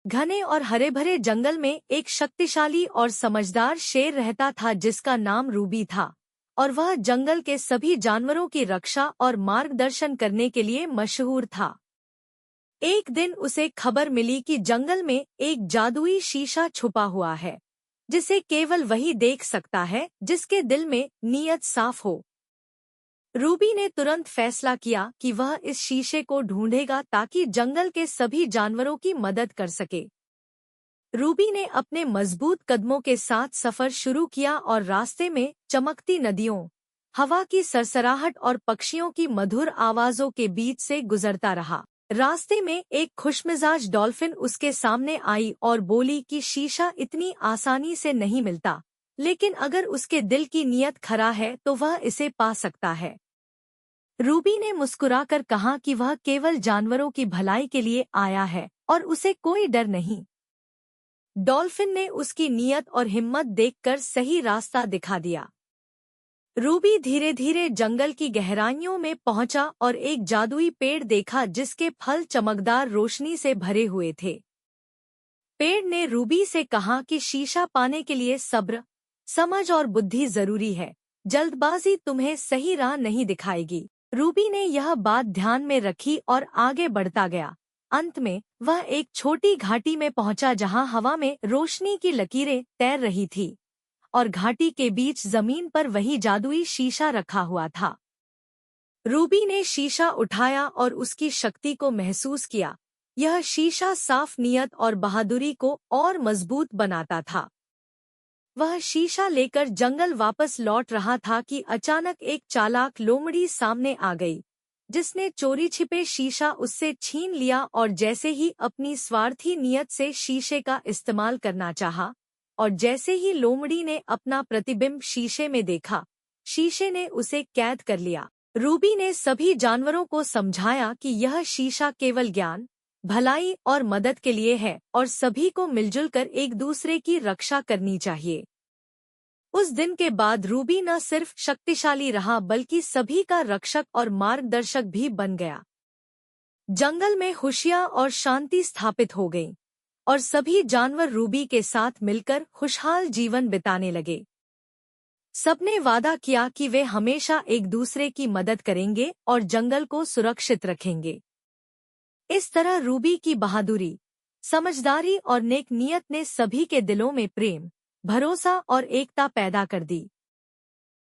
घने और हरे भरे जंगल में एक शक्तिशाली और समझदार शेर रहता था जिसका नाम रूबी था और वह जंगल के सभी जानवरों की रक्षा और मार्गदर्शन करने के लिए मशहूर था। एक दिन उसे खबर मिली कि जंगल में एक जादुई शीशा छुपा हुआ है जिसे केवल वही देख सकता है जिसके दिल में नीयत साफ हो। रूबी ने तुरंत फैसला किया कि वह इस शीशे को ढूंढेगा ताकि जंगल के सभी जानवरों की मदद कर सके। रूबी ने अपने मजबूत कदमों के साथ सफर शुरू किया और रास्ते में चमकती नदियों, हवा की सरसराहट और पक्षियों की मधुर आवाजों के बीच से गुजरता रहा। रास्ते में एक खुशमिजाज डॉल्फिन उसके सामने आई और बोली कि शीशा इतनी आसानी से नहीं मिलता, लेकिन अगर उसके दिल की नीयत खरा है तो वह इसे पा सकता है। रूबी ने मुस्कुराकर कहा कि वह केवल जानवरों की भलाई के लिए आया है और उसे कोई डर नहीं। डॉल्फिन ने उसकी नीयत और हिम्मत देखकर सही रास्ता दिखा दिया। रूबी धीरे धीरे जंगल की गहराइयों में पहुंचा और एक जादुई पेड़ देखा जिसके फल चमकदार रोशनी से भरे हुए थे। पेड़ ने रूबी से कहा कि शीशा पाने के लिए सब्र, समझ और बुद्धि जरूरी है। जल्दबाजी तुम्हें सही राह नहीं दिखाएगी। रूबी ने यह बात ध्यान में रखी और आगे बढ़ता गया। अंत में वह एक छोटी घाटी में पहुंचा जहां हवा में रोशनी की लकीरें तैर रही थी और घाटी के बीच जमीन पर वही जादुई शीशा रखा हुआ था। रूबी ने शीशा उठाया और उसकी शक्ति को महसूस किया। यह शीशा साफ नियत और बहादुरी को और मजबूत बनाता था। वह शीशा लेकर जंगल वापस लौट रहा था कि अचानक एक चालाक लोमड़ी सामने आ गई, जिसने चोरी छिपे शीशा उससे छीन लिया और जैसे ही अपनी स्वार्थी नियत से शीशे का इस्तेमाल करना चाहा, और जैसे ही लोमड़ी ने अपना प्रतिबिंब शीशे में देखा, शीशे ने उसे कैद कर लिया। रूबी ने सभी जानवरों को समझाया कि यह शीशा केवल ज्ञान, भलाई और मदद के लिए है और सभी को मिलजुल कर एक दूसरे की रक्षा करनी चाहिए। उस दिन के बाद रूबी न सिर्फ शक्तिशाली रहा बल्कि सभी का रक्षक और मार्गदर्शक भी बन गया। जंगल में खुशियां और शांति स्थापित हो गई और सभी जानवर रूबी के साथ मिलकर खुशहाल जीवन बिताने लगे। सबने वादा किया कि वे हमेशा एक दूसरे की मदद करेंगे और जंगल को सुरक्षित रखेंगे। इस तरह रूबी की बहादुरी, समझदारी और नेक नियत ने सभी के दिलों में प्रेम, भरोसा और एकता पैदा कर दी।